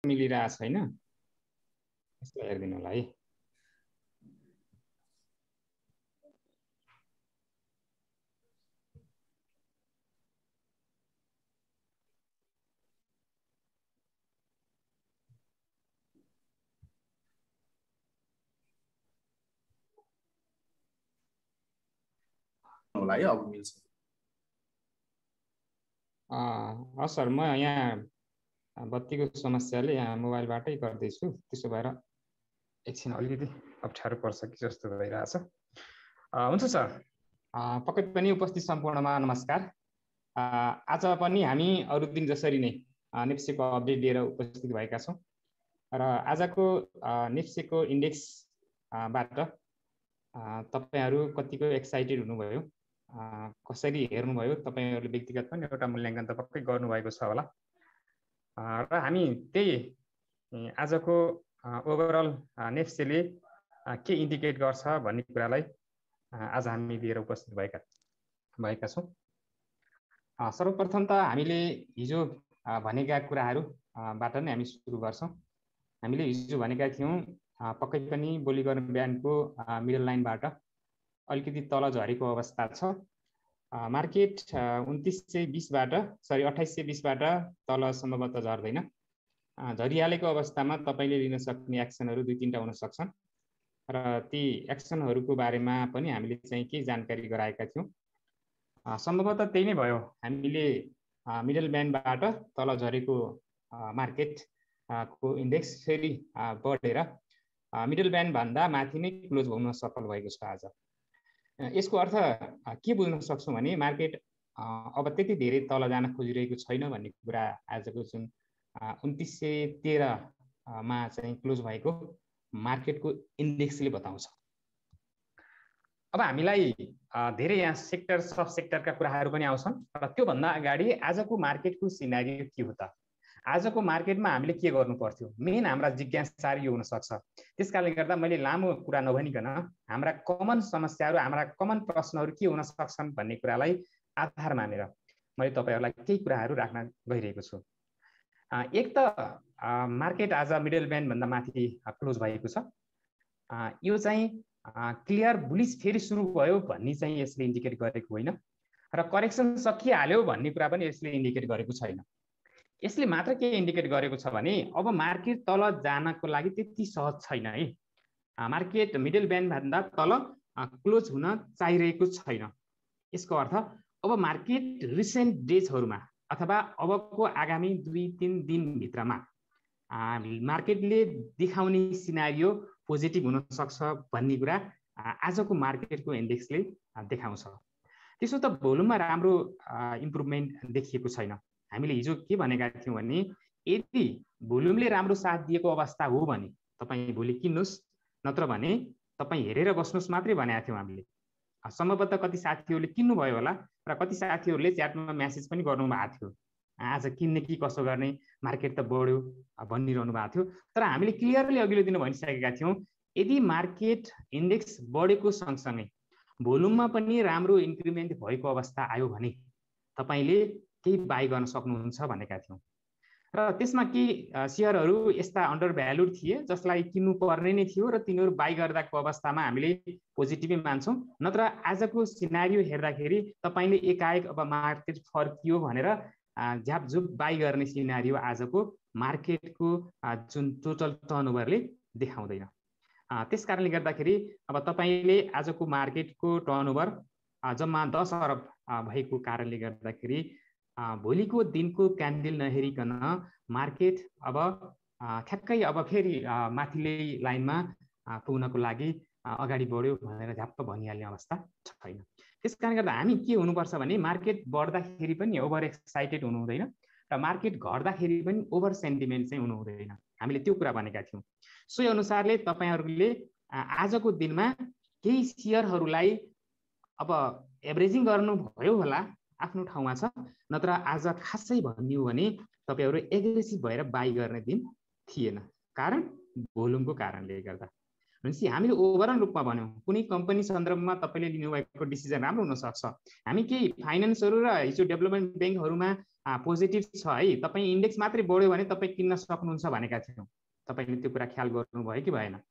मिलिरहेको छैन, यसलाई हेरिदिनु होला है। होला है, अब मिल्छ। सर, म यहाँ बत्तीको समस्याले यहाँ मोबाइलबाटै गर्दैछु, त्यसो भएर एकछिन अलिकति अप्ठ्यारो पर्छ कि जस्तो भइरहेछ। हुन्छ सर, पक्कै पनि उपस्थित सम्पूर्णमा नमस्कार। आज पनि हामी अरू दिन जसरी नै नेप्सेको अपडेट लिएर उपस्थित भएका छौँ र आजको नेप्सेको इन्डेक्सबाट तपाईहरू कतिको एक्साइटेड हुनुभयो, कसरी हेर्नुभयो, तपाईहरुले व्यक्तिगत पनि एउटा मूल्याङ्कन त पक्कै गर्नुभएको छ होला र हामी त्यही आजको ओभरअल नेप्सेले के इन्डिकेट गर्छ भन्ने कुरालाई आज हामी लिएर उपस्थित भएका छौँ। सर्वप्रथम त हामीले हिजो भनेका कुराहरूबाट नै हामी सुरु गर्छौँ। हामीले हिजो भनेका थियौँ पक्कै पनि बोली गर्ने बिहानको मिडल लाइनबाट अलिकति तल झरेको अवस्था छ। मार्केट 2920बाट 2820बाट तल सम्भवतः झर्दैन। झरिहालेको अवस्थामा तपाईले लिन सक्ने एक्सनहरू दुई तीनटा हुन सक्छन् र ती एक्सनहरूको बारेमा पनि हामीले चाहिँ के जानकारी गराएका थियौँ। सम्भवतः त्यही नै भयो। हामीले मिडल ब्यान्डबाट तल झरेको मार्केट को इन्डेक्स फेरि बढेर मिडल ब्यान्ड भन्दा माथि नै क्लोज हुन सफल भएको छ आज। यसको अर्थ के बुझ्न सक्छौं भने मार्केट अब त्यति धेरै तल जान खोजिरहेको छैन भन्ने कुरा आजको जुन 2913 मा चाहिँ क्लोज भएको मार्केटको इन्डेक्सले बताउँछ। अब हामीलाई धेरै यहाँ सेक्टर सब सेक्टरका कुराहरू पनि आउँछन् र त्यो भन्दा अगाडि आजको मार्केटको सिनारियो के हो त, आजको मार्केटमा हामीले के गर्नु पर्थ्यो, मेन हाम्रा जिज्ञासा यो हुन सक्छ। त्यसकारणले गर्दा मैले लामो कुरा नभनिकन हाम्रा कमन समस्याहरू, हाम्रा कमन प्रश्नहरू के हुन सक्छन् भन्ने कुरालाई आधार मानेर मैले तपाईहरुलाई केही कुराहरू राख्न गइरहेको छु। एक त मार्केट आज मिडल ब्यान्ड भन्दा माथि क्लोज भएको छ। यो चाहिँ क्लियर बुलिश फेरि सुरु भयो भन्ने चाहिँ यसले इन्डिकेट गरेको होइन र करेक्सन सकिहाल्यो भन्ने कुरा पनि यसले इन्डिकेट गरेको छैन। यसले मात्र के इन्डिकेट गरेको छ भने अब मार्केट तल जानको लागि त्यति सहज छैन है। मार्केट मिडल ब्यान्ड भन्दा तल क्लोज हुन चाहिरहेको छैन। यसको अर्थ अब मार्केट रिसेन्ट डेजहरुमा अथवा अबको आगामी 2-3 दिन भित्रमा मार्केटले देखाउने सिनारियो पोजिटिभ हुन सक्छ भन्ने कुरा आजको मार्केटको इन्डेक्सले देखाउँछ। त्यसो त भोल्युममा राम्रो इम्प्रुभमेन्ट देखिएको छैन। हामीले हिजो के भनेका थियौं भने यदि भोल्युमले राम्रो साथ दिएको अवस्था हो भने तपाई भोलि किन्नुस्, नत्र भने तपाई हेरेर बस्नुस् मात्रै भनेका थियौं हामीले। सम्भवतः कति साथीहरूले किन्नु भयो होला र कति साथीहरूले च्याटमा मेसेज पनि गर्नु भएको थियो, आज किन्ने कि कसो गर्ने, मार्केट त बढ्यो भनिरहनु भएको थियो। तर हामीले क्लियरली अघिल्लो दिन भनिसकेका थियौं यदि मार्केट इन्डेक्स बढेको सँगसँगै भोल्युममा पनि राम्रो इन्क्रिमेन्ट भएको अवस्था आयो भने तपाईले केही बाई गर्न सक्नुहुन्छ भनेका थियौं। र त्यसमा के शेयरहरू यस्ता अन्डर भ्यालुड थिए जसलाई किन्नु पर्ने नै थियो र तिनीहरू बाई गर्दाको अवस्थामा हामीले पोजिटिभै मान्छौं। नत्र आजको सिनारियो हेर्दाखेरि तपाईले एकाएक अब मार्केट फर्कियो भनेर झ्यापझुप बाई गर्ने सिनारियो आजको मार्केटको जुन टोटल टर्नओभरले देखाउँदैन। त्यसकारणले गर्दाखेरि अब तपाईले आजको मार्केटको टर्नओभर जम्मा 10 अरब भएको कारणले गर्दाखेरि भोलिको दिनको क्यान्डल नहेरिकन मार्केट अब ठ्याक्कै अब फेरि माथिल्लै लाइनमा पुग्नको लागि अगाडि बढ्यो भनेर झ्याप्प भनिहाल्ने अवस्था छैन। त्यसकारणले गर्दा हामी के हुनुपर्छ भने मार्केट बढ्दाखेरि पनि ओभर एक्साइटेड हुनु हुँदैन र मार्केट घट्दाखेरि पनि ओभर सेन्टिमेन्ट चाहिँ हुनु हुँदैन। हामीले त्यो कुरा भनेका थियौं। सोही अनुसारले तपाईहरुले आजको दिनमा केही शेयरहरूलाई अब एभरेजिङ गर्नु भयो होला, आफ्नो ठाउँमा छ, नत्र आज खासै भन्ने हो भने तपाईहरु एग्रेसिभ भएर बाई गर्ने दिन थिएन, कारण भोल्युमको कारणले गर्दा। भनेपछि हामीले ओभरअल रूपमा भन्यौँ कुनै कम्पनी सन्दर्भमा तपाईँले लिनुभएको डिसिजन राम्रो हुनसक्छ। हामी केही फाइनेन्सहरू र हिजो डेभलपमेन्ट ब्याङ्कहरूमा पोजिटिभ छ है, तपाईँ इन्डेक्स मात्रै बढ्यो भने तपाईँ किन्न सक्नुहुन्छ भनेका थियौँ। तपाईँले त्यो कुरा ख्याल गर्नुभयो कि भएन?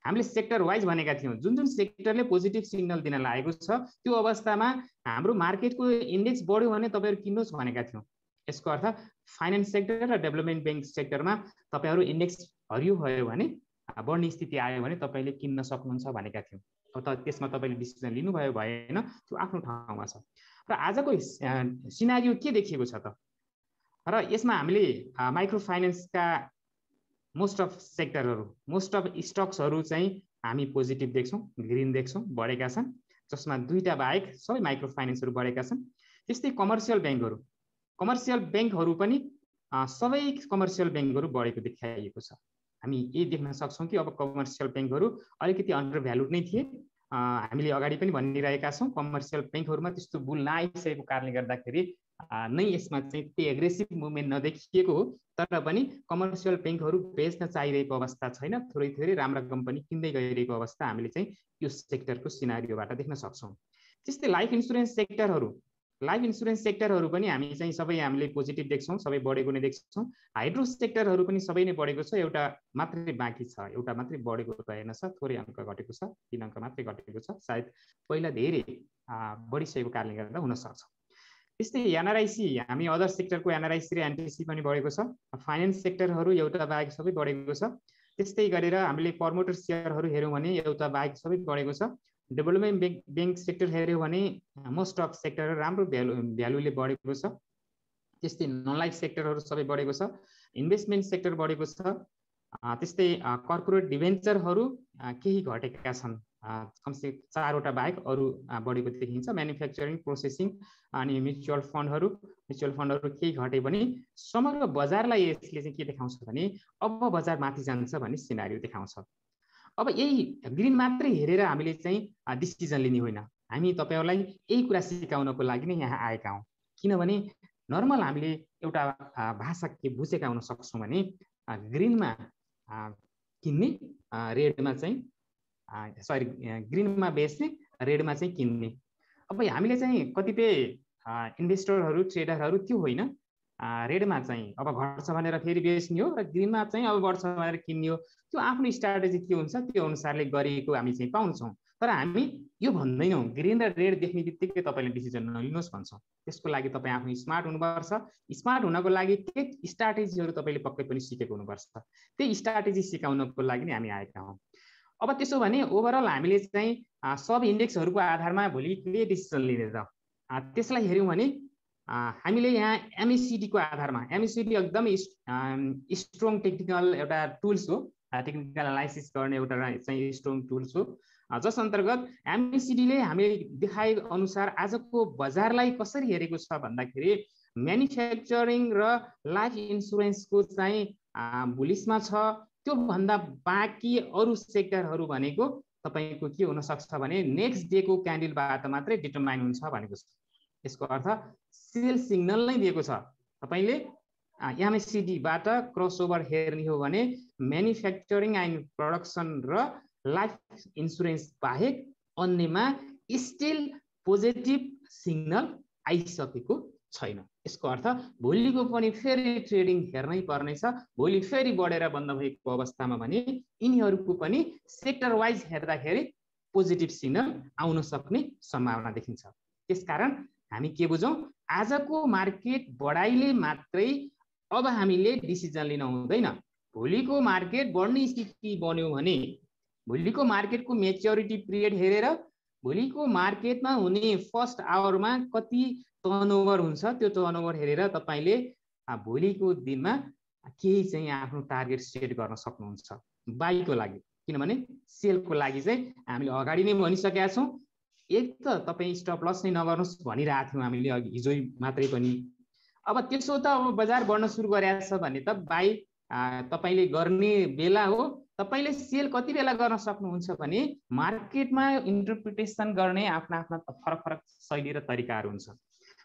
हामीले सेक्टर वाइज भनेका थियौँ, जुन जुन सेक्टरले पोजिटिभ सिग्नल दिन लागेको छ त्यो अवस्थामा हाम्रो मार्केटको इन्डेक्स बढ्यो भने तपाईँहरू किन्नुहोस् भनेका थियौँ। यसको अर्थ फाइनेन्स सेक्टर र डेभलपमेन्ट ब्याङ्क सेक्टरमा तपाईँहरू इन्डेक्स हरियो भयो भने बढ्ने स्थिति आयो भने तपाईँले किन्न सक्नुहुन्छ भनेका थियौँ। अब त्यसमा तपाईँले डिसिजन लिनुभयो भएन त्यो आफ्नो ठाउँमा छ। र आजको सिनारियो के देखिएको छ त? र यसमा हामीले माइक्रो फाइनेन्सका मोस्ट अफ सेक्टरहरू, मोस्ट अफ स्टक्सहरू चाहिँ हामी पोजिटिभ देख्छौँ, ग्रिन देख्छौँ, बढेका छन्, जसमा दुईटा बाहेक सबै माइक्रो फाइनेन्सहरू बढेका छन्। त्यस्तै कमर्सियल ब्याङ्कहरू पनि सबै कमर्सियल ब्याङ्कहरू बढेको देखाइएको छ। हामी यही देख्न सक्छौँ कि अब कमर्सियल ब्याङ्कहरू अलिकति अन्डर भ्यालुड नै थिए। हामीले अगाडि पनि भनिरहेका छौँ कमर्सियल ब्याङ्कहरूमा त्यस्तो बुल नआइसकेको कारणले गर्दाखेरि नै यसमा चाहिँ त्यति एग्रेसिभ मुभमेन्ट नदेखिएको हो। तर पनि कमर्सियल ब्याङ्कहरू बेच्न चाहिरहेको अवस्था छैन, थोरै थोरै राम्रा कम्पनी किन्दै गइरहेको अवस्था हामीले चाहिँ यो सेक्टरको सिनारियोबाट देख्न सक्छौँ। त्यस्तै लाइफ इन्सुरेन्स सेक्टरहरू पनि हामी चाहिँ सबै हामीले पोजिटिभ देख्छौँ, सबै बढेको नै देख्छौँ। हाइड्रो सेक्टरहरू पनि सबै नै बढेको छ, एउटा मात्रै बाँकी छ, एउटा मात्रै बढेको रहेन छ, थोरै अङ्क घटेको छ, 3 अङ्क मात्रै घटेको छ, सायद पहिला धेरै बढिसकेको कारणले गर्दा हुनसक्छ। त्यस्तै एनआरआइसी, हामी अदर सेक्टरको एनआरआइसी र एनटिसी पनि बढेको छ। फाइनेन्स सेक्टरहरू एउटा बाहेक सबै बढेको छ। त्यस्तै गरेर हामीले प्रमोटर सेयरहरू हेऱ्यौँ भने एउटा बाहेक सबै बढेको छ। डेभलपमेन्ट ब्याङ्क सेक्टर हेऱ्यौँ भने मोस्ट अफ सेक्टर राम्रो भ्यालुले बढेको छ। त्यस्तै नन लाइफ सेक्टरहरू सबै बढेको छ। इन्भेस्टमेन्ट सेक्टर बढेको छ। त्यस्तै कर्पोरेट डिभेन्चरहरू केही घटेका छन्, कमसे 4वटा बाहेक अरू बढेको देखिन्छ। म्यानुफ्याक्चरिङ, प्रोसेसिङ अनि म्युचुअल फन्डहरू केही घटे पनि समग्र बजारलाई यसले चाहिँ के देखाउँछ भने अब बजार माथि जान्छ भन्ने सिनारियो देखाउँछ। अब यही ग्रिन मात्रै हेरेर हामीले चाहिँ डिसिजन लिने होइन, हामी तपाईँहरूलाई यही कुरा सिकाउनको लागि नै यहाँ आएका हौँ। किनभने नर्मल हामीले एउटा भाषा के बुझेका हुन सक्छौँ भने ग्रिनमा किन्ने, रेडमा चाहिँ ग्रिनमा बेच्ने, रेडमा चाहिँ किन्ने। अब हामीले चाहिँ कतिपय इन्भेस्टरहरू, ट्रेडरहरू त्यो होइन, रेडमा चाहिँ अब घट्छ भनेर फेरि बेच्ने हो र ग्रिनमा चाहिँ अब बढ्छ भनेर किन्ने हो। त्यो आफ्नो स्ट्राटेजी के हुन्छ त्यो अनुसारले गरेको हामी चाहिँ पाउँछौँ। तर हामी यो भन्दैनौँ ग्रिन र रेड देख्ने बित्तिकै तपाईँले डिसिजन नलिनुहोस् भन्छौँ। त्यसको लागि तपाईँ आफू स्मार्ट हुनुपर्छ। स्मार्ट हुनको लागि केही स्ट्राटेजीहरू तपाईँले पक्कै पनि सिकेको हुनुपर्छ। त्यही स्ट्राटेजी सिकाउनको लागि नै हामी आएका हौँ। अब त्यसो भने ओभरअल हामीले चाहिँ सब इन्डेक्सहरूको आधारमा भोलि के डिसिजन लिने त त्यसलाई हेऱ्यौँ भने हामीले यहाँ एमएसिडीको आधारमा, एमएसिडी एकदमै स्ट्रङ टेक्निकल एउटा टुल्स हो, टेक्निकल एनालाइसिस गर्ने एउटा चाहिँ स्ट्रङ टुल्स हो, जस अन्तर्गत एमएसिडीले हामीले देखाए अनुसार आजको बजारलाई कसरी हेरेको छ भन्दाखेरि म्यानुफ्याक्चरिङ र लाइफ इन्सुरेन्सको चाहिँ बुलिसमा छ। त्यो भन्दा बाँकी अरू सेक्टरहरू भनेको तपाईँको के हुन सक्छ भने नेक्स्ट डेको क्यान्डलबाट मात्रै डिटरमाइन हुन्छ भनेको छ। यसको अर्थ सेल सिग्नल नै दिएको छ। तपाईँले एमएसिडीबाट क्रसओभर हेर्ने हो भने म्यानुफ्याक्चरिङ एन्ड प्रोडक्सन र लाइफ इन्सुरेन्स बाहेक अन्यमा स्टिल पोजिटिभ सिग्नल आइसकेको छैन। यसको अर्थ भोलिको पनि फेरि ट्रेडिङ हेर्नै पर्नेछ। भोलि फेरि बढेर बन्द भएको अवस्थामा भने यिनीहरूको पनि सेक्टर वाइज हेर्दाखेरि पोजिटिभ सिग्नल आउन सक्ने सम्भावना देखिन्छ। त्यसकारण हामी के बुझौँ, आजको मार्केट बढाइले मात्रै अब हामीले डिसिजन लिन हुँदैन। भोलिको मार्केट बढ्ने स्थिति बन्यो भने भोलिको मार्केटको मेच्योरिटी पिरियड हेरेर भोलिको मार्केटमा हुने फर्स्ट आवरमा कति टर्नओभर हुन्छ त्यो टर्नओभर हेरेर तपाईँले भोलिको दिनमा केही चाहिँ आफ्नो टार्गेट सेट गर्न सक्नुहुन्छ बाईको लागि। किनभने सेलको लागि चाहिँ हामीले अगाडि नै भनिसकेका छौँ, एक त तपाईँ स्टप लस नै नगर्नुहोस् भनिरहेको थियौँ हामीले हिजो मात्रै पनि। अब त्यसो त अब बजार बढ्न सुरु गरेछ भने त बाई तपाईँले गर्ने बेला हो। तपाईँले सेल कति बेला गर्न सक्नुहुन्छ भने मार्केटमा इन्टरप्रिटेसन गर्ने आफ्ना आफ्ना फरक फरक शैली र तरिकाहरू हुन्छ।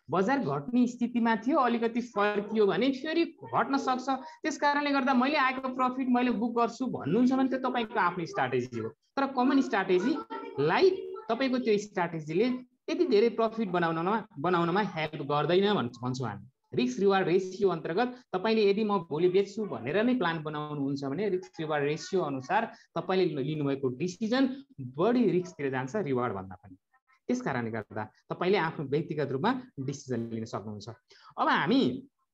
बजार घट्ने स्थितिमा थियो, अलिकति फर्कियो भने फेरि घट्न सक्छ। त्यसकारणले गर्दा मैले आएको प्रफिट मैले बुक गर्छु भन्नुहुन्छ भने त्यो तपाईँको आफ्नो स्ट्राटेजी हो। तर कमन स्ट्राटेजीलाई तपाईँको त्यो स्ट्राटेजीले त्यति धेरै प्रफिट बनाउनमा हेल्प गर्दैन भन्छौँ हामी। रिस्क रिवार्ड रेसियो अन्तर्गत तपाईँले यदि म भोलि बेच्छु भनेर नै प्लान बनाउनुहुन्छ भने रिस्क रिवार्ड रेसियो अनुसार तपाईँले लिनुभएको डिसिजन बढी रिस्कतिर जान्छ रिवार्ड भन्दा पनि। त्यस कारणले गर्दा तपाईँले आफ्नो व्यक्तिगत रूपमा डिसिजन लिन सक्नुहुन्छ। अब हामी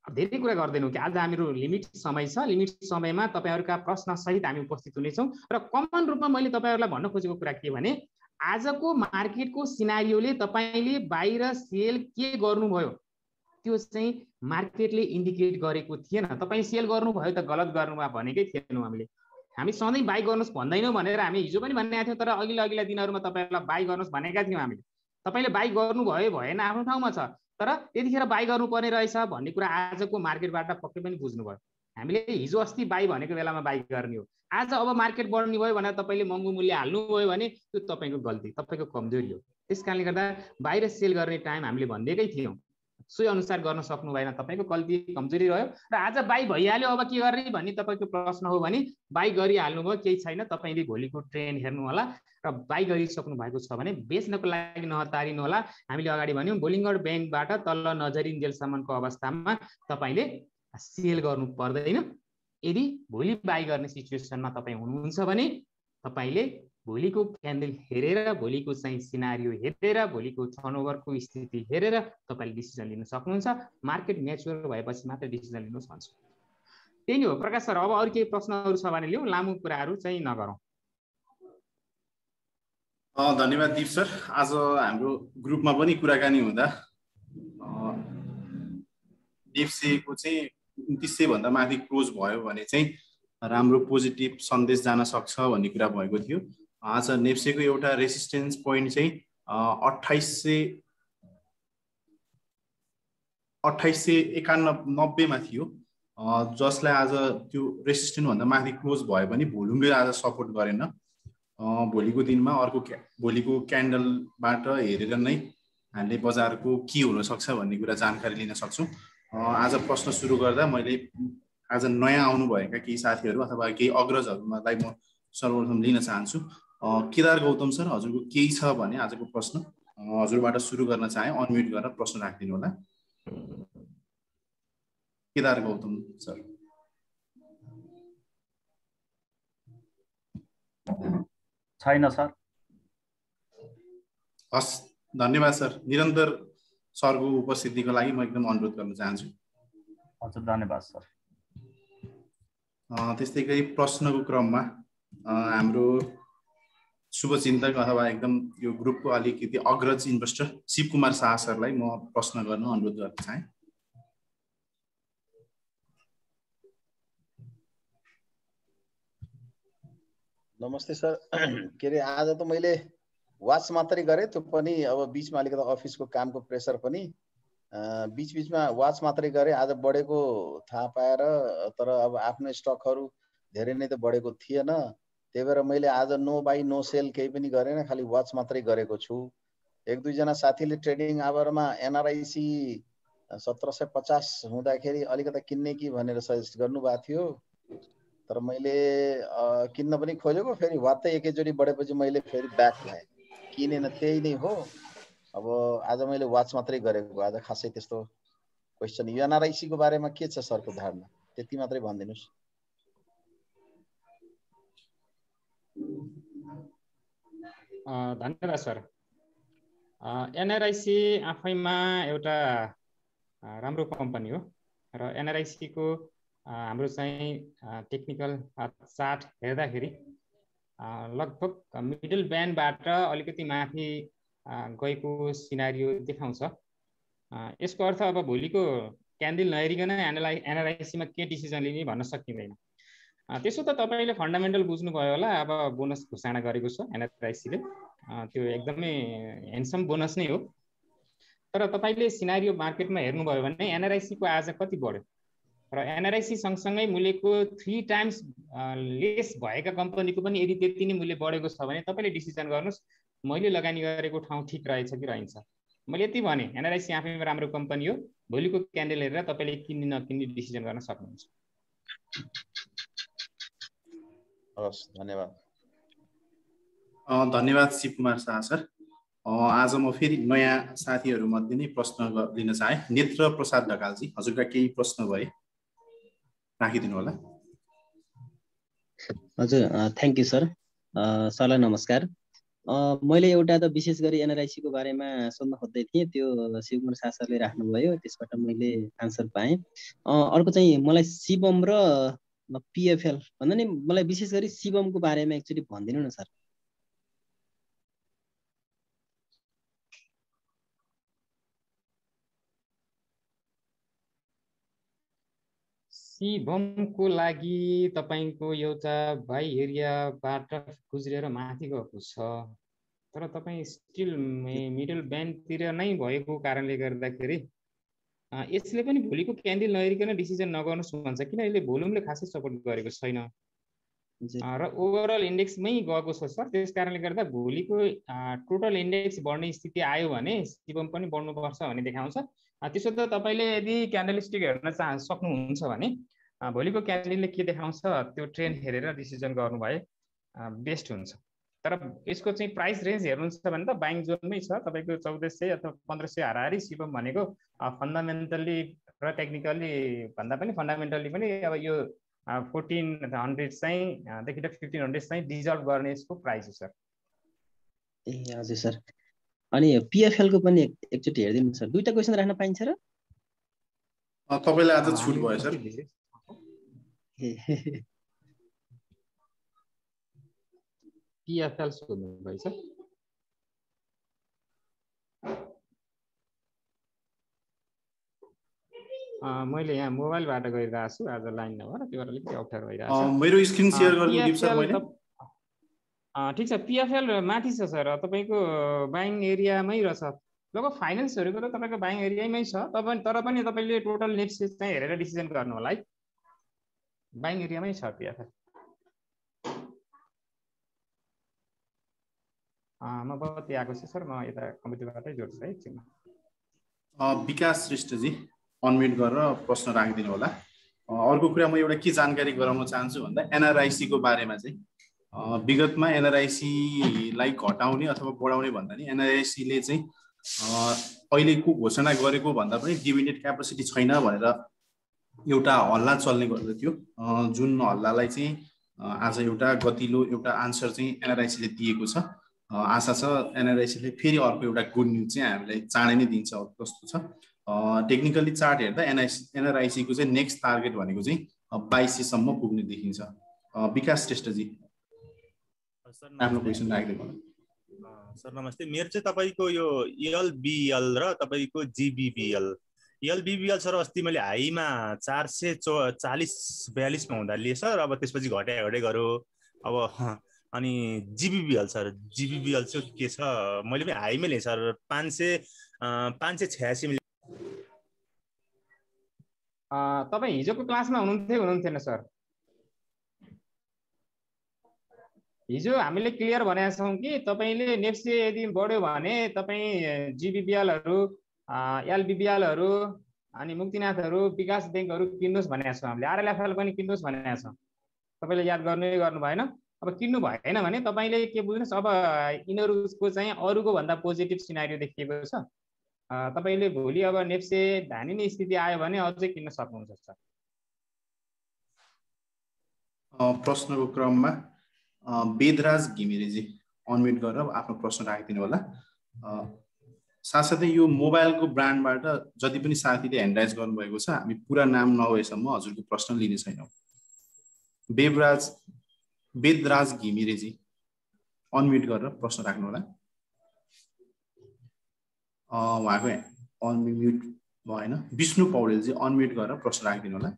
धेरै कुरा गर्दैनौँ कि आज हाम्रो लिमिट समय छ। लिमिट समयमा तपाईँहरूका प्रश्न सहित हामी उपस्थित हुनेछौँ र कमन रूपमा मैले तपाईँहरूलाई भन्न खोजेको कुरा के भने आजको मार्केटको सिनारियोले तपाईँले बाहिर सेल के गर्नुभयो त्यो चाहिँ मार्केटले इन्डिकेट गरेको थिएन। तपाईँ सेल गर्नुभयो त गलत गर्नुभयो भनेकै थिएनौँ हामीले। हामी सधैँ बाई गर्नुहोस् भन्दैनौँ भनेर हामी हिजो पनि भनिरहेको थियौँ, तर अघिल्ला दिनहरूमा तपाईँहरूलाई बाई गर्नुहोस् भनेका थियौँ हामीले। तपाईँले बाई गर्नुभयो भएन आफ्नो ठाउँमा छ, तर त्यतिखेर बाई गर्नुपर्ने रहेछ भन्ने कुरा आजको मार्केटबाट पक्कै पनि बुझ्नुभयो। हामीले हिजो अस्ति बाई भनेको बेलामा बाई गर्ने हो। आज अब मार्केट बढ्ने भयो भनेर तपाईँले महँगो मूल्य हाल्नुभयो भने त्यो तपाईँको गल्ती, तपाईँको कमजोरी हो। त्यस कारणले गर्दा बाहिर सेल गर्ने टाइम हामीले भनिदिएकै थियौँ, सोही अनुसार गर्न सक्नु भएन, तपाईँको गल्ती कमजोरी रह्यो। र आज बाई भइहाल्यो अब के गर्ने भन्ने तपाईँको प्रश्न हो भने बाई गरिहाल्नुभयो, केही छैन, तपाईँले भोलिको ट्रेन्ड हेर्नु होला र बाई गरिसक्नु भएको छ भने बेच्नको लागि नहतारिनु होला। हामीले अगाडि भन्यौँ बोलिङ्गड ब्याङ्कबाट तल नजरिन्जेलसम्मको अवस्थामा तपाईँले सेल गर्नु पर्दैन। यदि भोलि बाई गर्ने सिचुएसनमा तपाईँ हुनुहुन्छ भने तपाईँले भोलिको क्यान्डल हेरेर, भोलिको चाहिँ सिनारियो हेरेर, भोलिको टर्नओभरको स्थिति हेरेर तपाईँले डिसिजन लिन सक्नुहुन्छ। मार्केट म्याच्योर भएपछि मात्र डिसिजन लिनुहोस् भन्छु। त्यही नै हो प्रकाश सर। अब अरू केही प्रश्नहरू छ भने लिउँ, लामो कुराहरू चाहिँ नगरौँ। धन्यवाद दीप सर। आज हाम्रो ग्रुपमा पनि कुराकानी हुँदा नेप्सेको चाहिँ 2900 भन्दा माथि क्लोज भयो भने चाहिँ राम्रो पोजिटिभ सन्देश जान सक्छ भन्ने कुरा भएको थियो। आज नेप्सेको एउटा रेसिस्टेन्स पोइन्ट चाहिँ 2891 मा थियो, जसलाई आज त्यो रेसिस्टेन्स भन्दा माथि क्लोज भयो भने भोल्युमले आज सपोर्ट गरेन। भोलिको दिनमा भोलिको क्यान्डलबाट हेरेर नै हामीले बजारको के हुन सक्छ भन्ने कुरा जानकारी लिन सक्छौँ। आज प्रश्न सुरु गर्दा मैले आज नयाँ आउनुभएका केही साथीहरू अथवा केही अग्रजहरूलाई म सर्वप्रथम लिन चाहन्छु। केदार गौतम सर, हजुरको केही छ भने आजको प्रश्न हजुरबाट सुरु गर्न चाहे, अनम्युट गरेर प्रश्न राखिदिनु होला। केदार गौतम सर। छैन सर। हस्, धन्यवाद सर। निरन्तर सरको उपस्थितिको लागि म एकदम अनुरोध गर्न चाहन्छु। हजुर, धन्यवाद सर। त्यस्तै गरी प्रश्नको क्रममा हाम्रो शुभचिन्तक अथवा एकदम यो ग्रुपको अलिकति अग्रज इन्भेस्टर शिव कुमार शाह सरलाई म प्रश्न गर्न अनुरोध गर्न चाहे। नमस्ते सर। के अरे आज त मैले वाच मात्रै गरेँ, त्यो पनि अब बिचमा अलिकति अफिसको कामको प्रेसर पनि बीचमा वाच मात्रै गरेँ। आज बढेको थाहा पाएर, तर अब आफ्नो स्टकहरू धेरै नै त बढेको थिएन, त्यही भएर मैले आज नो बाई नो सेल केही पनि गरेन, खालि वाच मात्रै गरेको छु। एक दुईजना साथीले ट्रेडिङ आवरमा एनआरआइसी 1750 हुँदाखेरि अलिकति किन्ने कि भनेर सजेस्ट गर्नुभएको थियो, तर मैले किन्न पनि खोजेको, फेरि वात्तै एकैचोटि बढेपछि मैले फेरि ब्याक भएँ, किनेन। त्यही नै हो। अब आज मैले वाच मात्रै गरेको, आज खासै त्यस्तो क्वेसन। एनआरआइसी को बारेमा के छ सरको धारणा, त्यति मात्रै भनिदिनुस्। धन्यवाद सर। एनआरआइसी आफैमा एउटा राम्रो कम्पनी हो र एनआरआइसी को हाम्रो चाहिँ टेक्निकल चार्ट हेर्दाखेरि लगभग मिडल ब्यान्डबाट अलिकति माथि गएको सिनारियो देखाउँछ। यसको अर्थ अब भोलिको क्यान्डल नहेरिकन एनआरआइसीमा के डिसिजन लिने भन्न सकिँदैन। त्यसो त तपाईँले फन्डामेन्टल बुझ्नुभयो होला। अब बोनस घोषणा गरेको छ एनआरआइसीले, त्यो एकदमै ह्यान्डसम बोनस नै हो। तर तपाईँले सिनारियो मार्केटमा हेर्नुभयो भने एनआरआइसी को आज कति बढ्यो र एनआरआइसी सँगसँगै मूल्यको 3 टाइम्स लेस भएका कम्पनीको पनि यदि त्यति नै मूल्य बढेको छ भने तपाईँले डिसिजन गर्नुहोस् मैले लगानी गरेको ठाउँ ठिक रहेछ कि रहन्छ। मैले यति भने एनआरआइसी आफैमा राम्रो कम्पनी हो, भोलिको क्यान्डल हेरेर तपाईँले किन्ने नकिन्ने डिसिजन गर्न सक्नुहुन्छ। हस्, धन्यवाद। धन्यवाद शिवकुमार शाह सर। आज म फेरि नयाँ साथीहरूमध्ये नै प्रश्न लिन चाहे। नेत्र प्रसाद ढकालजी, हजुरका केही प्रश्न भए राखिदिनु होला। हजुर, थ्याङ्क यू सर। सरलाई नमस्कार। मैले एउटा त विशेष गरी एनआरआइसी को बारेमा सोध्न खोज्दै थिएँ, त्यो शिवकुमार शाह सरले राख्नुभयो, त्यसबाट मैले आन्सर पाएँ। अर्को चाहिँ मलाई शिवम र पिएफएल भन्दा नि मलाई विशेष गरी शिवमको बारेमा एकचोटि भनिदिनु न सर। शिवमको लागि तपाईँको एउटा बाई एरियाबाट गुज्रेर माथि गएको छ, तर तपाईँ स्टिल मिडल ब्यान्डतिर नै भएको कारणले गर्दाखेरि यसले पनि भोलिको क्यान्डल नहेरिकन डिसिजन नगर्नुहोस् भन्छ, किन यसले भोल्युमले खासै सपोर्ट गरेको छैन र ओभरअल इन्डेक्समै गएको छ सर। त्यस कारणले गर्दा भोलिको टोटल इन्डेक्स बढ्ने स्थिति आयो भने शिवम पनि बढ्नुपर्छ भन्ने देखाउँछ। त्यसो त तपाईँले यदि क्यान्डलस्टिक हेर्न सक्नुहुन्छ भने भोलिको क्यान्डलले के देखाउँछ त्यो ट्रेन्ड हेरेर डिसिजन गर्नु भए बेस्ट हुन्छ। तर यसको चाहिँ प्राइस रेन्ज हेर्नुहुन्छ भने त बाइङ जोनमै छ, तपाईँको 1400 अथवा 1500 हाराहारी शिवम भनेको फन्डामेन्टल्ली र टेक्निकल्ली भन्दा पनि फन्डामेन्टल्ली पनि अब यो 1400 चाहिँ देखि 1500 चाहिँ डिजर्भ गर्ने यसको प्राइस हो सर। ए हजुर सर। अनि पिएफएल को पनि एकचोटि हेरिदिनु सर। दुईटा क्वेसन राख्न पाइन्छ र? तपाईलाई आज छुट भयो सर। पिएफएल सोध्नु भएछ। मैले यहाँ मोबाइलबाट गरिरहेको छु, आज लाइन नभएर त्यो भएर अलिकति अप्ठ्यारो भइरहेको छ। मेरो स्क्रिन सेयर गर्नु दिप सर मैले। ठिक छ, पिएफएल माथि छ सर, तपाईँको बाइङ एरियामै रहेछ। लगभग फाइनेन्सहरूको त तपाईँको बाइङ एरियामै छ, तर पनि तपाईँले टोटल नेप्स चाहिँ हेरेर डिसिजन गर्नु होला है। बाइङ एरियामै छ पिएफएल। म बत्ती आएको छु सर, म यता कम्प्युटरबाटै जोड्छु है एकछिनमा। विकास श्रेष्ठजी अनम्युट गरेर प्रश्न राखिदिनु होला। अर्को कुरा म एउटा के जानकारी गराउन चाहन्छु भन्दा एनआरआइसी को बारेमा चाहिँ विगतमा एनआरआइसीलाई घटाउने अथवा बढाउने भन्दा नि एनआरआइसीले चाहिँ अहिलेको घोषणा गरेको भन्दा पनि डिभिडेन्ड क्यापेसिटी छैन भनेर एउटा हल्ला चल्ने गर्दथ्यो, जुन हल्लालाई चाहिँ आज एउटा गतिलो एउटा आन्सर चाहिँ एनआरआइसीले दिएको छ। आशा छ एनआरआइसीले फेरि अर्को एउटा गुड न्युज चाहिँ हामीलाई चाँडै नै दिन्छ जस्तो छ। टेक्निकली चार्ट हेर्दा एनआरआइसी को चाहिँ नेक्स्ट टार्गेट भनेको चाहिँ 2200 सम्म पुग्ने देखिन्छ। विकास श्रेष्ठजी आफ्नो क्वेसन राख्दिनु होला। सर नमस्ते, मेरो चाहिँ तपाईँको यो एलबिएल र तपाईँको जिबिबिएल। एलबिबिएल सर अस्ति मैले हाईमा 440-42 मा हुँदा लिएँ सर, अब त्यसपछि घटाइ गऱ्यो अब। अनि जिबिबिएल सर, जिबिबिएल चाहिँ के छ, मैले पनि हाईमै लिएँ सर, 586 तपाईँ हिजोको क्लासमा हुनुहुन्थेन सर? हिजो हामीले क्लियर भनेका छौँ कि तपाईँले नेप्से यदि बढ्यो भने तपाईँ जिबिबिएलहरू, एलबिबिएलहरू अनि मुक्तिनाथहरू, विकास ब्याङ्कहरू किन्नुहोस् भनेका छौँ हामीले। आरएलएफएल पनि किन्नुहोस् भनेका छौँ। तपाईँले याद गर्नु भएन। अब किन्नु भएन भने तपाईँले के बुझ्नुहोस्, अब यिनीहरूको चाहिँ अरूको भन्दा पोजिटिभ सिनारियो देखिएको छ। तपाईँले भोलि अब नेप्से धानिने स्थिति आयो भने अझै किन्न सक्नुहुन्छ सर। प्रश्नको क्रममा वेदराज घिमिरेजी अनम्युट गरेर आफ्नो प्रश्न राखिदिनु होला। साथसाथै यो मोबाइलको ब्रान्डबाट जति पनि साथीले ह्यान्ड राइज गर्नुभएको छ, हामी पुरा नाम नभएसम्म हजुरको प्रश्न लिने छैनौँ। वेदराज घिमिरेजी अनम्युट गरेर प्रश्न राख्नु होला। उहाँको अनम्युट भएन। विष्णु पौडेलजी अनम्युट गरेर प्रश्न राखिदिनु होला।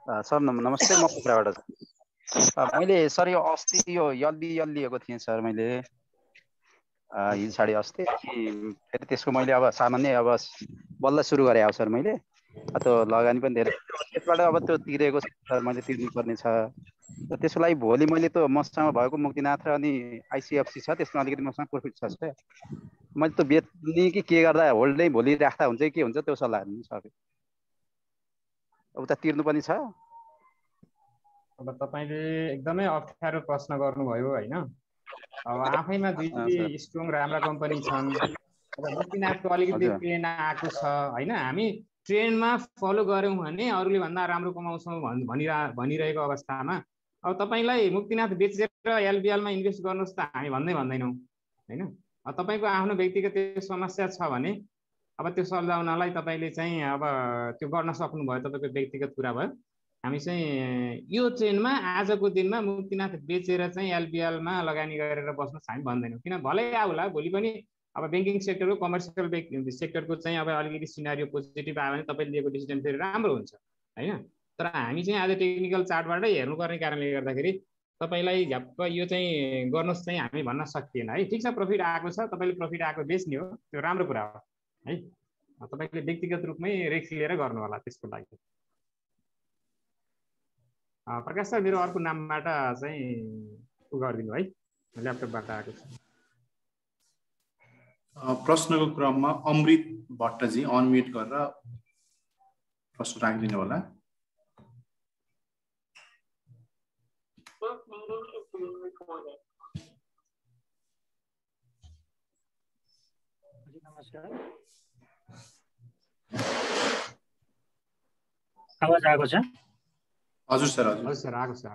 सर नमस्ते, म कुखुराबाट। मैले सर यो अस्ति यो एलबिएल लिएको थिएँ सर मैले हिजो साढे अस्ति, फेरि त्यसको मैले अब सामान्य अब बल्ल सुरु गरेँ अब सर मैले। त्यो लगानी पनि धेरै त्यसबाट अब त्यो तिरेको छ सर, मैले तिर्नुपर्ने छ। त्यसको लागि भोलि मैले त मसँग भएको मुक्तिनाथ र अनि आइसिएफसी छ, त्यसमा अलिकति मसँग प्रफिट छ सर। मैले त बेच्ने कि के गर्दा होल्ड नै भोलि राख्दा हुन्छ कि के हुन्छ त्यो सल्लाह दिनु सर। उता तिर्नु पनि छ। अब तपाईँले एकदमै अप्ठ्यारो प्रश्न गर्नुभयो होइन। अब आफैमा दुई स्ट्रङ राम्रा कम्पनी छन्। अब मुक्तिनाथको अलिकति ट्रेन्ड आएको छ होइन। हामी ट्रेन्डमा फलो गऱ्यौँ भने अरूले भन्दा राम्रो कमाउँछौँ भनिरहेको अवस्थामा अब तपाईँलाई मुक्तिनाथ बेचेर एलबिएलमा इन्भेस्ट गर्नुहोस् त हामी भन्दैनौँ होइन। अब तपाईँको आफ्नो व्यक्तिगत त्यो समस्या छ भने अब त्यो सल्झाउनलाई तपाईँले चाहिँ अब त्यो गर्न सक्नुभयो, तपाईँको व्यक्तिगत कुरा भयो। हामी चाहिँ यो ट्रेन्डमा आजको दिनमा मुक्तिनाथ बेचेर चाहिँ एलबिएलमा लगानी गरेर बस्नुहोस् हामी भन्दैनौँ। किन भलै आउला भोलि पनि अब ब्याङ्किङ सेक्टरको कमर्सियल सेक्टरको चाहिँ अब अलिकति सिनारियो पोजिटिभ आयो भने तपाईँले लिएको डिसिजन फेरि राम्रो हुन्छ होइन। तर हामी चाहिँ आज टेक्निकल चार्टबाटै हेर्नुपर्ने कारणले गर्दाखेरि तपाईँलाई झ्याप्प यो चाहिँ गर्नुहोस् चाहिँ हामी भन्न सकिएन है। ठिक छ, प्रफिट आएको छ, तपाईँले प्रफिट आएको बेच्ने हो, त्यो राम्रो कुरा हो है। तपाईँले व्यक्तिगत रूपमै रिस्क लिएर गर्नु होला त्यसको लागि। प्रकाश सर, मेरो अर्को नामबाट चाहिँ उ गरिदिनु है, ल्यापटपबाट आएको छ। प्रश्नको क्रममा अमृत भट्टजी अनम्युट गरेर प्रश्न राखिदिनु होला। नमस्कार, आवाज आएको छ? हजुर सर। हजुर सर, आएको छ।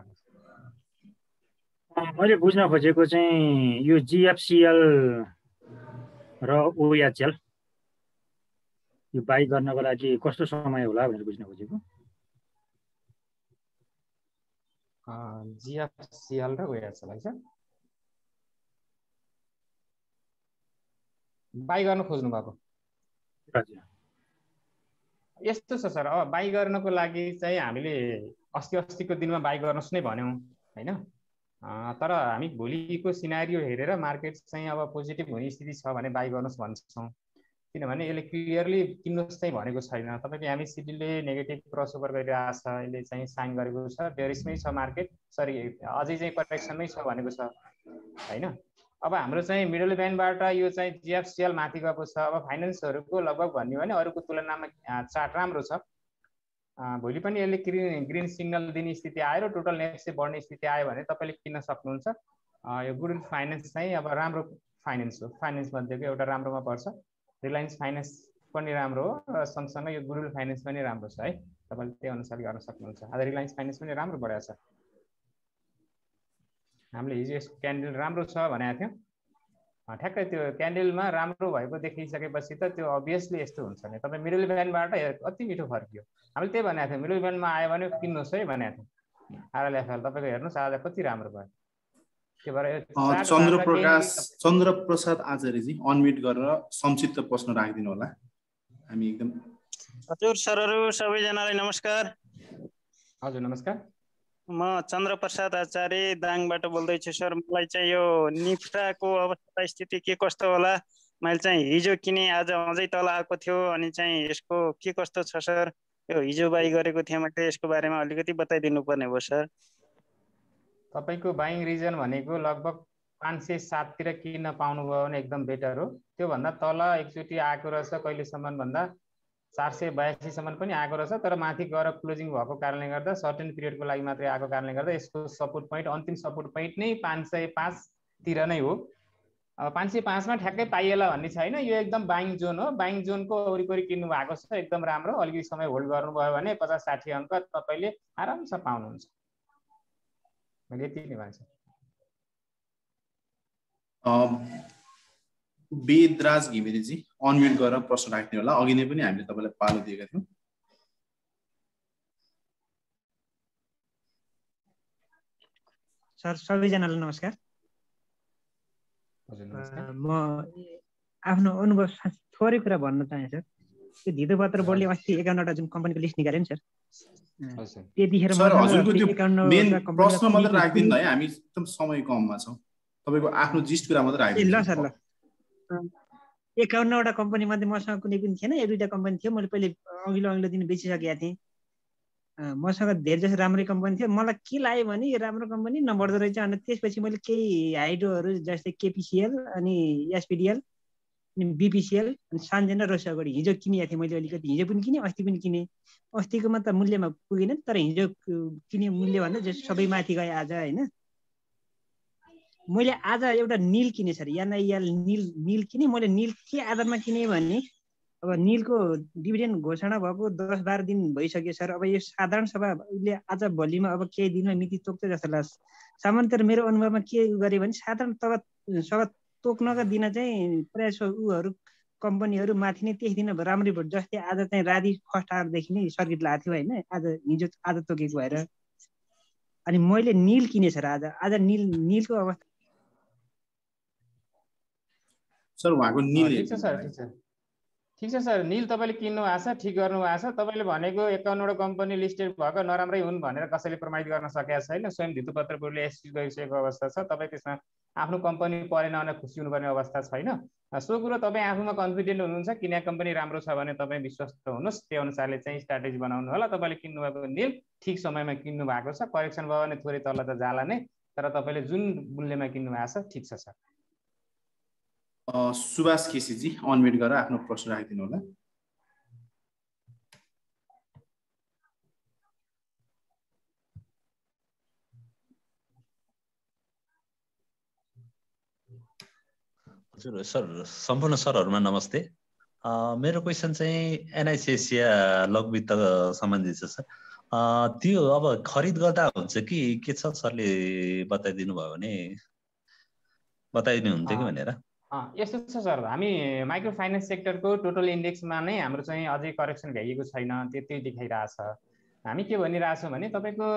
मैले बुझ्न खोजेको चाहिँ यो जिएफसिएल र ओएचएल यो बाई गर्नको लागि कस्तो समय होला भनेर बुझ्न खोजेको। जिएफसिएल र ओएचएल है सर, बाई गर्न खोज्नु भएको? यस्तो छ सर, अब बाई गर्नको लागि चाहिँ हामीले अस्तिको दिनमा बाई गर्नुहोस् नै भन्यौँ होइन। तर हामी भोलिको सिनारियो हेरेर मार्केट चाहिँ अब पोजिटिभ हुने स्थिति छ भने बाई गर्नुहोस् भन्छौँ। किनभने यसले क्लियरली किन्नुहोस् चाहिँ भनेको छैन। तपाईँको एमएससीबीले नेगेटिभ क्रसओभर गरिरहेको छ, यसले चाहिँ साइन गरेको छ, बेरिसमै छ मार्केट, सरी अझै चाहिँ करेक्सनमै छ भनेको छ होइन। अब हाम्रो चाहिँ मिडल ब्यान्डबाट यो चाहिँ जिएफसिएल माथि गएको छ। अब फाइनेन्सहरूको लगभग भन्यो भने अरूको तुलनामा चार्ट राम्रो छ। भोलि पनि यसले ग्रिन सिग्नल दिने स्थिति आयो र टोटल नेट चाहिँ बढ्ने स्थिति आयो भने तपाईँले किन्न सक्नुहुन्छ। यो गुडविल फाइनेन्स चाहिँ अब राम्रो फाइनेन्स हो, फाइनेन्स मध्येको एउटा राम्रोमा पर्छ। रिलायन्स फाइनेन्स पनि राम्रो हो र सँगसँगै यो गुडविल फाइनेन्स पनि राम्रो छ है। तपाईँले त्यही अनुसार गर्न सक्नुहुन्छ। आज रिलायन्स फाइनेन्स पनि राम्रो बढेको छ। हामीले हिजो यसको क्यान्डल राम्रो छ भनेको थियौँ। ठ्याक्कै त्यो क्यान्डलमा राम्रो भएको देखिसकेपछि त त्यो अभियसली यस्तो हुन्छ नि। तपाईँ मिडल ब्यान्डबाट अति मिठो फर्कियो। हामीले त्यही भनेको थियौँ, मिडल ब्यान्डमा आयो भने किन्नुहोस् है भनेको थियौँ। आरएलएफएल तपाईँको हेर्नुहोस् आज कति राम्रो भयो। त्यो भएर चन्द्रप्रसाद आचार्यजी अनम्युट गरेर संक्षिप्त प्रश्न राखिदिनु होला। हामी एकदम हजुर सरहरू सबैजनालाई नमस्कार। हजुर नमस्कार, म चन्द्रप्रसाद आचार्य दाङबाट बोल्दैछु सर। मलाई चाहिँ यो निफ्टाको अवस्था स्थिति के कस्तो होला? मैले चाहिँ हिजो किने, आज अझै तल आएको थियो, अनि चाहिँ यसको के कस्तो छ सर? यो हिजो बाई गरेको थिएँ मैले, यसको बारेमा अलिकति बताइदिनु पर्ने भयो सर। तपाईँको बाइङ रिजन भनेको लगभग 507 तिर किन्न पाउनुभयो भने एकदम बेटर हो। त्योभन्दा तल एकचोटि आएको रहेछ, कहिलेसम्म भन्दा 482 सम्म पनि आएको रहेछ। तर माथि गएर क्लोजिङ भएको कारणले गर्दा सर्टेन पिरियडको लागि मात्रै आएको कारणले गर्दा यसको सपोर्ट पोइन्ट, अन्तिम सपोर्ट पोइन्ट नै 505 तिर नै हो। 505 मा ठ्याक्कै पाइएला भन्ने छैन। यो एकदम बाइङ जोन हो। बाइङ जोनको वरिपरि किन्नु भएको छ, एकदम राम्रो। अलिकति समय होल्ड गर्नुभयो भने 50-60 अङ्क तपाईँले आरामसँग पाउनुहुन्छ। मैले यति नै भन्छु। वेदराज घिमिरेजी अनम्युट गरेर प्रश्न राख्ने होला। अघि नै पनि हामीले तपाईँलाई पालो दिएका थियौँ। सर सबैजनालाई नमस्कार। म आफ्नो अनुभव थोरै कुरा भन्न चाहे सर। त्यो धितोपत्र बोर्डले अस्ति 51वटा जुन कम्पनीको लिस्ट निकाल्यो नि सर, त्यतिखेर हजुरको त्यो मेन प्रश्न मात्र राखिदिनु है, हामी एकदम समय कममा छौँ। तपाईँको आफ्नो जिस्ट कुरा मात्र राखिदिनु। ल सर, ल 51वटा कम्पनी मध्ये मसँग कुनै पनि थिएन, 1-2टा कम्पनी थियो। मैले पहिले अघिल्लो दिन बेचिसकेका थिएँ। मसँग धेरै जसो राम्रै कम्पनी थियो, मलाई के लाग्यो भने यो राम्रो कम्पनी नबढ्दो रहेछ। अनि त्यसपछि मैले केही हाइड्रोहरू जस्तै केपिसिएल अनि एसपिडिएल अनि बिपिसिएल अनि सान्जेन र रोसगढी हिजो किनेको थिएँ मैले। अलिकति हिजो पनि किनेँ, अस्ति पनि किनेँ। अस्तिकोमा त मूल्यमा पुगेन, तर हिजो किने मूल्यभन्दा सबै माथि गयो आज होइन। मैले आज एउटा निल किने सर, एनआइएल निल किने। मैले निल के आधारमा किने भने अब निलको डिभिडेन्ड घोषणा भएको 10-12 दिन भइसक्यो सर। अब यो साधारण सभाले आज भोलिमा अब केही दिनमा मिति तोक्छ जस्तो लाग्छ। सामान्यतः मेरो अनुभवमा के गरे भने साधारण सभा तोक्नका दिन चाहिँ प्रायः उहरू कम्पनीहरू माथि नै त्यस दिन राम्रै भयो। जस्तै आज चाहिँ राति फर्स्ट आवरदेखि नै सर्किट लागेको थियो होइन, आज तोकेको भएर। अनि मैले निल किने सर आज निलको अवस्था। सर उहाँको निल ठिक छ सर, निल तपाईँले किन्नु भएको छ, ठिक गर्नु भएको छ। तपाईँले भनेको 51वटा कम्पनी लिस्टेड भएको नराम्रै हुन् भनेर कसैले प्रमाणित गर्न सकेका छैन। स्वयं धितोपत्र बोर्डले एसक्युज गरिसकेको अवस्था छ। तपाईँ त्यसमा आफ्नो कम्पनी परेन भने खुसी हुनुपर्ने अवस्था छैन। सो कुरो तपाईँ आफूमा कन्फिडेन्ट हुनुहुन्छ, किने कम्पनी राम्रो छ भने तपाईँ विश्वस्त हुनुहोस्। त्यो अनुसारले चाहिँ स्ट्राटेजी बनाउनु होला। तपाईँले किन्नुभएको निल ठिक समयमा किन्नु भएको छ। करेक्सन भयो भने थोरै तल त जाला नै, तर तपाईँले जुन मूल्यमा किन्नु भएको छ ठिक छ सर। सुभाष केसीजी अनम्युट गरेर आफ्नो प्रश्न राखिदिनु होला। हजुर सर, सम्पूर्ण सरहरूमा नमस्ते। मेरो क्वेसन चाहिँ एनआइसी एसिया लघुवित्त सम्बन्धित छ सर। त्यो अब खरिद गर्दा हुन्छ कि के छ सरले बताइदिनु भयो भने बताइदिनु हुन्थ्यो कि भनेर। यस्तो छ सर, हामी माइक्रो फाइनेन्स सेक्टरको टोटल इन्डेक्समा नै हाम्रो चाहिँ अझै करेक्सन भ्याइएको छैन, त्यति देखाइरहेछ। हामी के भनिरहेछौँ भने तपाईँको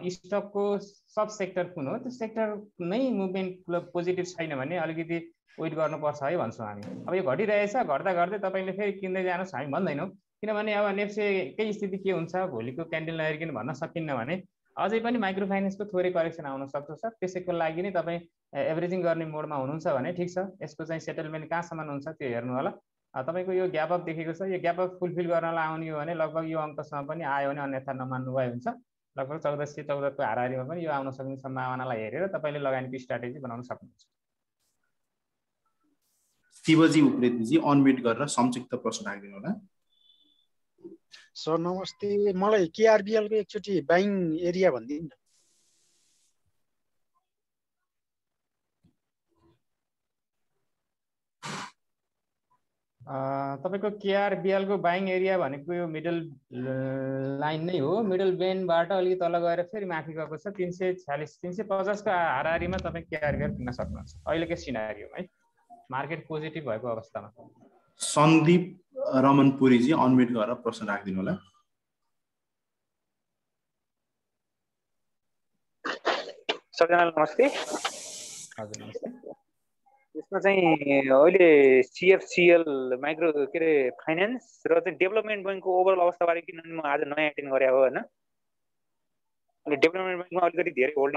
स्टकको सब सेक्टर कुन हो, त्यो सेक्टर नै मुभमेन्ट पोजिटिभ छैन भने अलिकति वेट गर्नुपर्छ है भन्छौँ हामी। अब यो घटिरहेछ, घट्दा गर्दै तपाईँले फेरि किन्दै जानुहोस् हामी भन्दैनौँ, किनभने अब नेप्सेकै स्थिति के हुन्छ भोलिको क्यान्डिल नहेरिकन भन्न सकिन्न भने अझै पनि माइक्रो फाइनेन्सको थोरै करेक्सन आउन सक्छ सर। त्यसैको लागि नै तपाईँ एभरेजिङ गर्ने मोडमा हुनुहुन्छ भने ठिक छ। यसको चाहिँ सेटलमेन्ट कहाँसम्म हुन्छ त्यो हेर्नु होला। तपाईँको यो ग्याप अप देखेको छ, यो ग्याप अप फुलफिल गर्नलाई आउने हो भने लगभग यो अङ्कसम्म पनि आयो भने अन्यथा नमान्नु भए हुन्छ। लगभग 1414 को हाराहारीमा पनि यो आउन सक्ने सम्भावनालाई हेरेर तपाईँले लगानीको स्ट्राटेजी बनाउन सक्नुहुन्छ। शिवजी उप्रेतीजी अनम्युट गरेर संक्षिप्त प्रश्न राखिदिनु होला। सर नमस्ते, मलाई केआरबिएल को एकचोटि बाइङ एरिया भनिदिनु न। तपाईँको केआरबिएल को बाइङ एरिया भनेको यो मिडल लाइन नै हो। मिडल बेन्डबाट अलिकति तल गएर फेरि माथि गएको छ 346 350 को हाराहारीमा तपाईँ केआरबिएल किन्न सक्नुहुन्छ अहिलेकै सिनारियोमा है, मार्केट पोजिटिभ भएको अवस्थामा। सन्दीप रमनपुरीजी अनम्युट गरेर प्रश्न राखिदिनु होला। सबैजनालाई नमस्ते। हजुर नमस्ते। यसमा चाहिँ अहिले सिएफसिएल माइक्रो के अरे फाइनेन्स र चाहिँ डेभलपमेन्ट बैङ्कको ओभरअल अवस्थाबारे किनभने म आज नयाँ एटेन्ड गरेँ हो होइन। अनि डेभलपमेन्ट बैङ्कमा अलिकति धेरै होल्डिङ।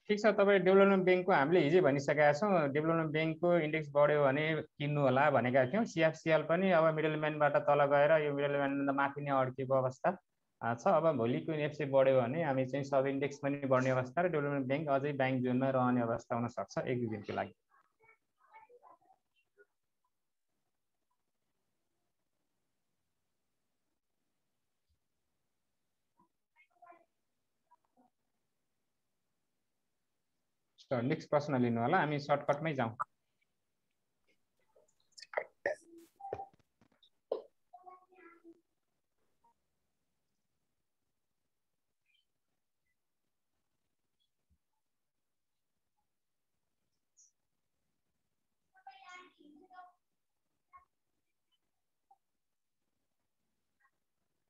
ठिक छ, तपाईँ डेभलपमेन्ट ब्याङ्कको हामीले हिजै भनिसकेका छौँ, डेभलपमेन्ट ब्याङ्कको इन्डेक्स बढ्यो भने किन्नु होला भनेका थियौँ। सिएफसिएल पनि अब मिडलम्यानबाट तल गएर यो मिडलम्यानभन्दा माथि नै अड्केको अवस्था छ। अब भोलिको एफसी बढ्यो भने हामी चाहिँ सब इन्डेक्स पनि बढ्ने अवस्था र डेभलपमेन्ट ब्याङ्क अझै ब्याङ्क जोनमा रहने अवस्था हुन सक्छ 1-2 दिनको लागि। नेक्स्ट प्रश्न लिनु होला, हामी सर्टकटमै जाउँ।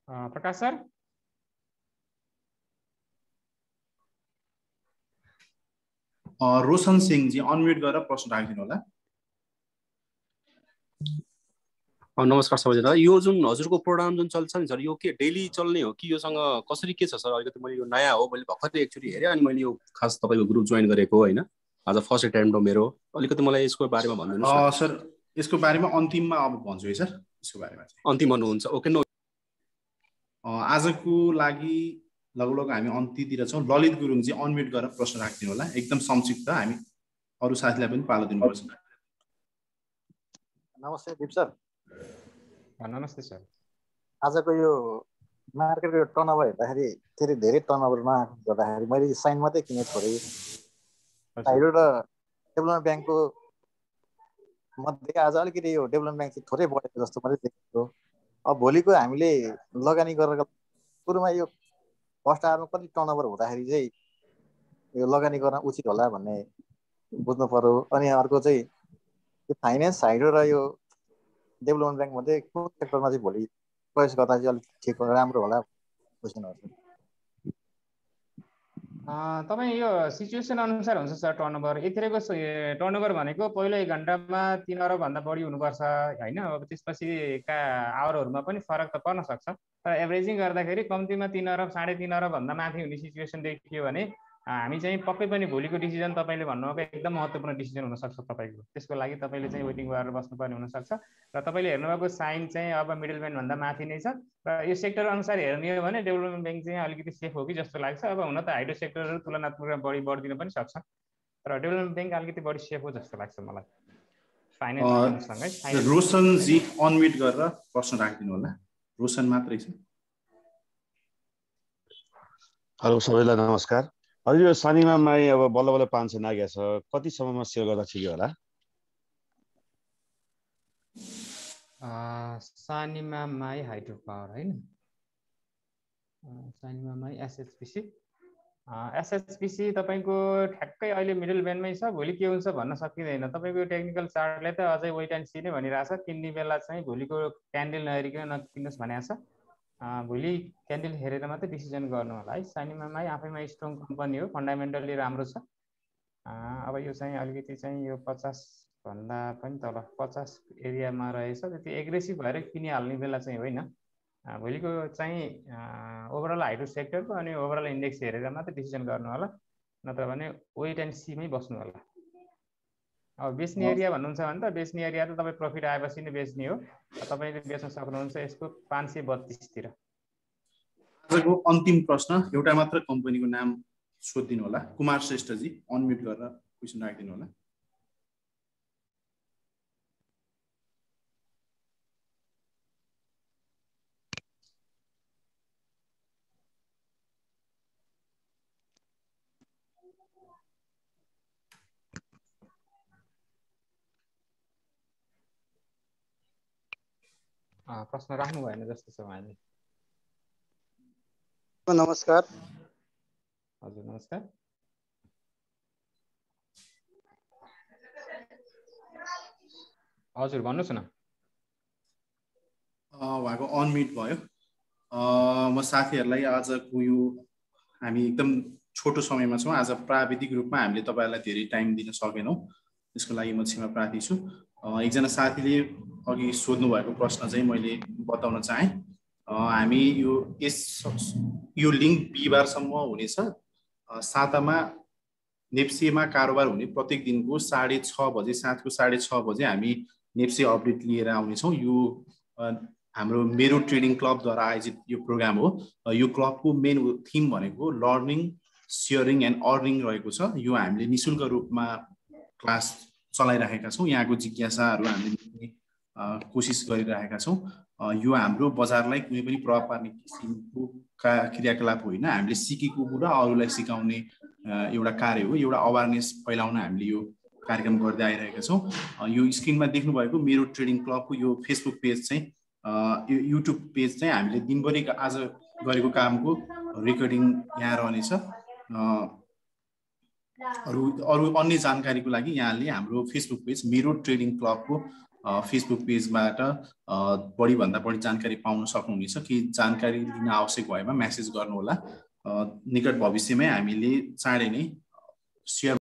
प्रकाश सर। रोशन सिंहजी अनम्युट गरेर प्रश्न राखिदिनु होला। नमस्कार सबैजना। यो जुन हजुरको प्रोग्राम जुन चल्छ नि सर, यो के डेली चल्ने हो कि योसँग कसरी के छ सर? अलिकति मैले यो नयाँ हो, मैले भर्खरै एकचोटि हेरेँ अनि मैले यो खास तपाईँको ग्रुप जोइन गरेको होइन, आज फर्स्ट एटेम्प्ट हो मेरो। अलिकति मलाई यसको बारेमा भनिदिनुहोस् न सर। यसको बारेमा अन्तिममा अब भन्छु है सर, यसको बारेमा चाहिँ अन्तिम भन्नुहुन्छ? ओके, नो आजको लागि लगभग हामी अन्त्यतिर छौँ। ललित गुरुङजी अनम्युट गरेर प्रश्न राखिदिनु होला, एकदम संक्षिप्त, हामी अरू साथीलाई पनि पालो दिनुपर्छ। नमस्ते दिप सर। नमस्ते सर। आजको यो मार्केटको यो टर्नओभर हेर्दाखेरि फेरि धेरै टर्नओभर नगर्दाखेरि मैले साइन मात्रै किने छोडेँ। साइडो र डेभलपमेन्ट ब्याङ्कको मध्ये आज अलिकति यो डेभलपमेन्ट ब्याङ्क चाहिँ थोरै बढेको जस्तो मैले देखेको। अब भोलिको हामीले लगानी गरेर सुरुमा यो फर्स्ट आवरमा कति टर्नओभर हुँदाखेरि चाहिँ यो लगानी गर्न उचित होला भन्ने बुझ्नु पर्यो। अनि अर्को चाहिँ यो फाइनेन्स साइड र यो डेभलपमेन्ट ब्याङ्क मध्ये कुन सेक्टरमा चाहिँ भोलि प्रवेश गर्दा चाहिँ अलिक ठिक राम्रो होला बुझ्नुहुन्छ? तपाईँ यो सिचुएसन अनुसार हुन्छ सर। टर्नओभर यतिरको टर्नओभर भनेको पहिलो 1 घन्टामा 3 अरबभन्दा बढी हुनुपर्छ होइन। अब त्यसपछिका आवरहरूमा पनि फरक त पर्न सक्छ, तर एभरेजिङ गर्दाखेरि कम्तीमा 3 अरब 3.5 अरबभन्दा माथि हुने सिचुएसन देखियो भने हामी चाहिँ पक्कै पनि भोलिको डिसिजन तपाईँले भन्नुभएको एकदम महत्त्वपूर्ण डिसिजन हुनसक्छ तपाईँको। त्यसको लागि तपाईँले चाहिँ वेटिङ गरेर बस्नुपर्ने हुनसक्छ। र तपाईँले हेर्नुभएको साइन चाहिँ अब मिडलम्यानभन्दा माथि नै छ। र यो सेक्टर अनुसार हेर्ने हो भने डेभलपमेन्ट ब्याङ्क चाहिँ अलिकति सेफ हो कि जस्तो लाग्छ। अब हुन त हाइड्रो सेक्टरहरू तुलनात्मक बढी बढिदिन पनि सक्छ, तर डेभलपमेन्ट ब्याङ्क अलिकति बढी सेफ हो जस्तो लाग्छ मलाई फाइनेन्स। रोशनजी अनम्युट गरेर प्रश्न राखिदिनु होला। रोशन मात्रै छ। हेलो सबैलाई नमस्कार। हजुर यो सानिमा माई अब बल्ल बल्ल 500 नागेको छ, कति समयमा सेल गर्दा ठिक होला? सानिमा माई हाइड्रो पावर होइन, सानिमा माई एसएचपिसी तपाईँको ठ्याक्कै अहिले मिडल ब्यान्डमै छ। भोलि के हुन्छ भन्न सकिँदैन। तपाईँको टेक्निकल चार्टले त अझै वेट एन्ड सी नै भनिरहेछ। किन्ने बेला चाहिँ भोलिको क्यान्डल नहेरिकन नकिन्नुहोस् भनेको छ। भोलि क्यान्डल हेरेर मात्रै डिसिजन गर्नु होला है। सानिमामा आफैमा स्ट्रङ कम्पनी हो, फन्डामेन्टल्ली राम्रो छ। अब यो चाहिँ अलिकति चाहिँ यो 50 भन्दा पनि तल 50 एरियामा रहेछ। त्यति एग्रेसिभ भएर किनिहाल्ने बेला चाहिँ होइन। भोलिको चाहिँ ओभरअल हाइड्रो सेक्टरको अनि ओभरअल इन्डेक्स हेरेर मात्रै डिसिजन गर्नु होला, नत्र भने वेट एन्ड सीमै बस्नु होला। अब बेच्ने एरिया भन्नुहुन्छ भने त बेच्ने एरिया त तपाईँ प्रफिट आएपछि नै बेच्ने हो। तपाईँले बेच्न सक्नुहुन्छ यसको 532 तिर। आजको अन्तिम प्रश्न एउटा मात्र कम्पनीको नाम सोधिदिनु होला। कुमार श्रेष्ठजी अनम्युट गरेर क्वेसन राखिदिनु होला। प्रश्न राख्नु भएन जस्तो छ उहाँले। नमस्कार। हजुर नमस्कार। हजुर भन्नुहोस् न। उहाँको अनम्युट भयो। म साथीहरूलाई आजको यो हामी एकदम छोटो समयमा छौँ। आज प्राविधिक रूपमा हामीले तपाईँहरूलाई धेरै टाइम दिन सकेनौँ, त्यसको लागि म क्षमा प्रार्थी छु। एकजना साथीले अघि सोध्नु भएको प्रश्न चाहिँ मैले बताउन चाहेँ। हामी यो लिङ्क बिहिबारसम्म हुनेछ। सातामा नेप्सीमा कारोबार हुने प्रत्येक दिनको 6:30 बजे, साँझको 6:30 बजे हामी नेप्सी अपडेट लिएर आउनेछौँ। यो हाम्रो मेरो ट्रेडिङ क्लबद्वारा आयोजित यो प्रोग्राम हो। यो क्लबको मेन थिम भनेको लर्निङ, सेयरिङ एन्ड अर्निङ रहेको छ। यो हामीले निःशुल्क रूपमा क्लास चलाइरहेका छौँ। यहाँको जिज्ञासाहरू हामीले कोसिस गरिरहेका छौँ। यो हाम्रो बजारलाई कुनै पनि प्रभाव पार्ने किसिमको क्रियाकलाप होइन। हामीले सिकेको कुरा अरूलाई सिकाउने एउटा कार्य हो। एउटा अवेरनेस फैलाउन हामीले यो कार्यक्रम गर्दै आइरहेका छौँ। यो स्क्रिनमा देख्नुभएको मेरो ट्रेडिङ क्लबको यो फेसबुक पेज चाहिँ यो युट्युब पेज चाहिँ हामीले दिनभरि आज गरेको कामको रेकर्डिङ यहाँ रहनेछ। अरू अन्य जानकारीको लागि यहाँले हाम्रो फेसबुक पेज मेरो ट्रेडिङ क्लबको फेसबुक पेजबाट बढीभन्दा बढी जानकारी पाउन सक्नुहुनेछ। केही जानकारी लिन आवश्यक भएमा मेसेज गर्नुहोला। निकट भविष्यमै हामीले चाँडै नै सेयर